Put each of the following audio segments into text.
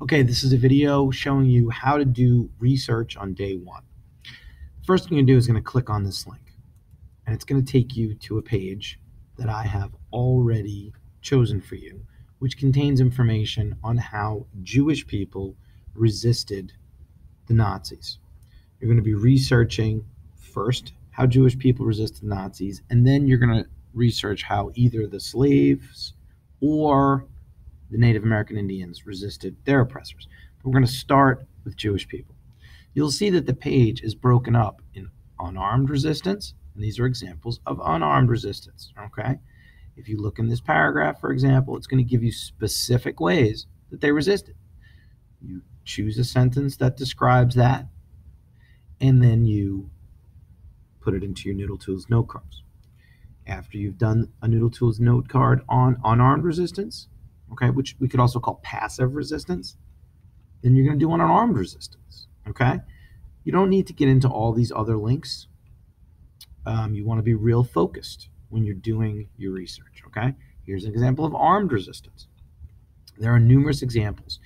Okay, this is a video showing you how to do research on day one. First thing you're going to do is going to click on this link, and it's going to take you to a page that I have already chosen for you, which contains information on how Jewish people resisted the Nazis. You're going to be researching first how Jewish people resisted the Nazis, and then you're going to research how either the slaves or the Native American Indians resisted their oppressors. But we're going to start with Jewish people. You'll see that the page is broken up in unarmed resistance, and these are examples of unarmed resistance, okay? If you look in this paragraph, for example, it's going to give you specific ways that they resisted. You choose a sentence that describes that, and then you put it into your Noodle Tools note cards. After you've done a Noodle Tools note card on unarmed resistance, okay, which we could also call passive resistance, then you're going to do an unarmed resistance, okay? You don't need to get into all these other links. You want to be real focused when you're doing your research, okay? Here's an example of armed resistance. There are numerous examples,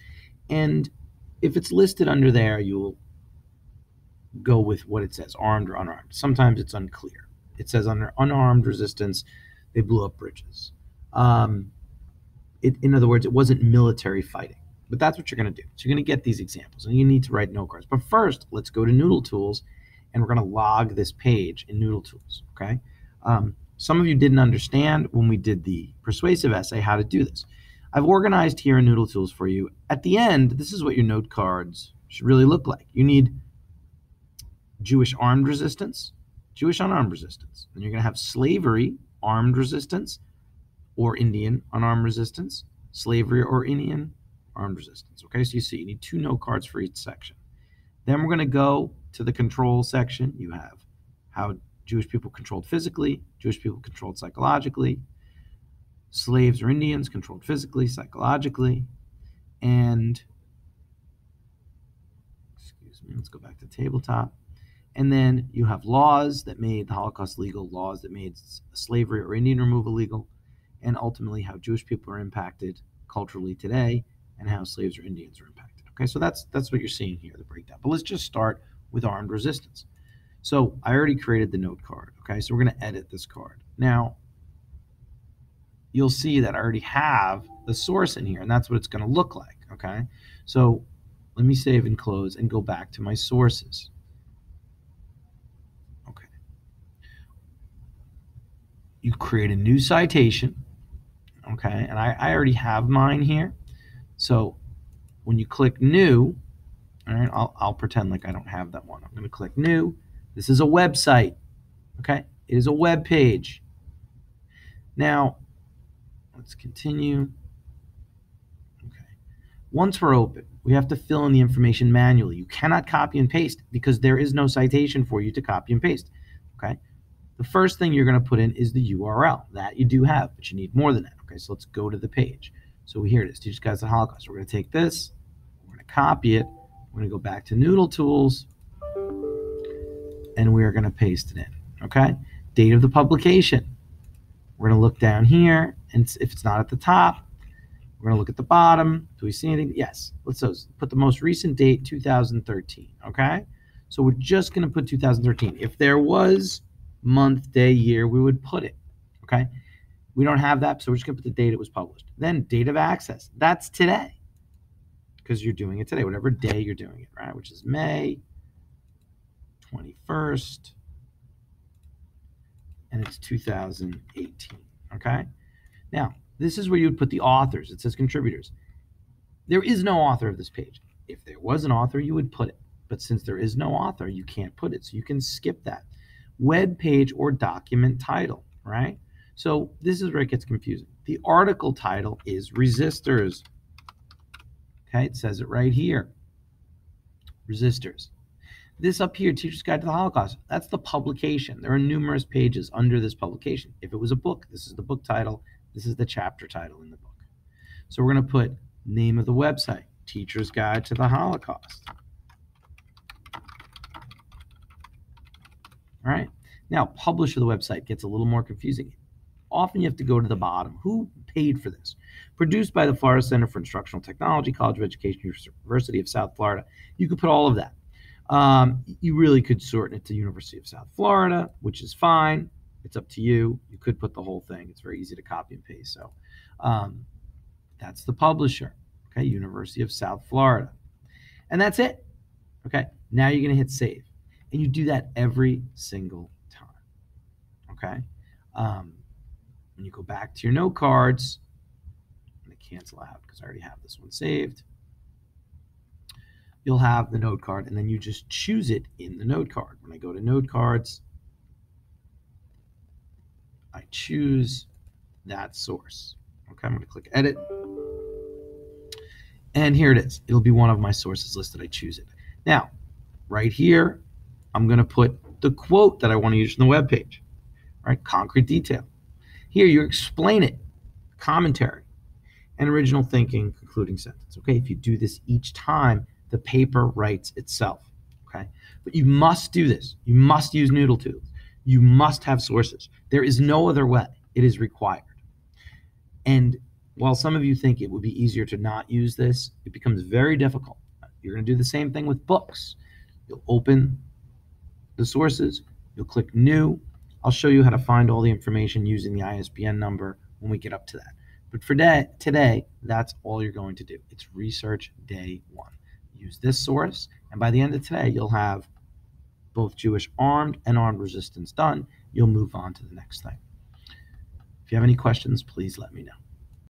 and if it's listed under there, you'll go with what it says, armed or unarmed. Sometimes it's unclear. It says under unarmed resistance, they blew up bridges. In other words, it wasn't military fighting, but that's what you're going to do. So you're going to get these examples, and you need to write note cards. But first, let's go to Noodle Tools, and we're going to log this page in Noodle Tools, okay? Some of you didn't understand when we did the persuasive essay how to do this. I've organized here in Noodle Tools for you. At the end, this is what your note cards should really look like. You need Jewish armed resistance, Jewish unarmed resistance. Then you're going to have slavery, armed resistance, or Indian unarmed resistance, slavery or Indian armed resistance. Okay, so you see you need two note cards for each section. Then we're going to go to the control section. You have how Jewish people controlled physically, Jewish people controlled psychologically, slaves or Indians controlled physically, psychologically, and, excuse me, let's go back to tabletop. And then you have laws that made the Holocaust legal, laws that made slavery or Indian removal legal, and ultimately how Jewish people are impacted culturally today and how slaves or Indians are impacted. Okay, so that's what you're seeing here, the breakdown. But let's just start with armed resistance. So I already created the note card, okay? So we're going to edit this card. Now, you'll see that I already have the source in here, and that's what it's going to look like, okay? So let me save and close and go back to my sources. Okay. You create a new citation. Okay, and I already have mine here. So when you click new, all right, I'll pretend like I don't have that one. I'm going to click new. This is a website. Okay, it is a web page. Now, let's continue. Okay, once we're open, we have to fill in the information manually. You cannot copy and paste because there is no citation for you to copy and paste. Okay, the first thing you're going to put in is the URL. That you do have, but you need more than that. Okay, so let's go to the page. So here it is, Teach Guides to the Holocaust. We're going to take this, we're going to copy it, we're going to go back to Noodle Tools, and we're going to paste it in, okay? Date of the publication. We're going to look down here, and if it's not at the top, we're going to look at the bottom. Do we see anything? Yes. Let's put the most recent date, 2013, okay? So we're just going to put 2013. If there was month, day, year, we would put it, okay? We don't have that, so we're just going to put the date it was published. Then date of access. That's today because you're doing it today, whatever day you're doing it, right? Which is May 21st, and it's 2018, okay? Now, this is where you would put the authors. It says contributors. There is no author of this page. If there was an author, you would put it. But since there is no author, you can't put it, so you can skip that. Web page or document title, right? So this is where it gets confusing. The article title is Resistors. Okay, it says it right here. Resistors. This up here, Teacher's Guide to the Holocaust, that's the publication. There are numerous pages under this publication. If it was a book, this is the book title. This is the chapter title in the book. So we're going to put name of the website, Teacher's Guide to the Holocaust. All right. Now, publisher of the website gets a little more confusing. Often you have to go to the bottom. Who paid for this. Produced by the Florida Center for Instructional Technology, College of Education, University of South Florida. You could put all of that. You really could shorten it to University of South Florida, which is fine. It's up to you. You could put the whole thing. It's very easy to copy and paste. So that's the publisher, okay, University of South Florida. And that's it. Okay, now you're going to hit save. And you do that every single time. Okay, when you go back to your note cards, I'm going to cancel out because I already have this one saved. You'll have the note card, and then you just choose it in the note card. When I go to note cards, I choose that source. Okay, I'm going to click edit. And here it is. It'll be one of my sources listed. I choose it. Now, right here, I'm going to put the quote that I want to use from the web page. Right? Concrete detail. Here, you explain it. Commentary. And original thinking, concluding sentence. Okay, if you do this each time, the paper writes itself. Okay, but you must do this. You must use Noodle tools. You must have sources. There is no other way. It is required. And while some of you think it would be easier to not use this, it becomes very difficult. You're going to do the same thing with books. You'll open the sources. You'll click New. I'll show you how to find all the information using the ISBN number when we get up to that. But for today, that's all you're going to do. It's research day 1. Use this source, and by the end of today, you'll have both Jewish armed and armed resistance done. You'll move on to the next thing. If you have any questions, please let me know.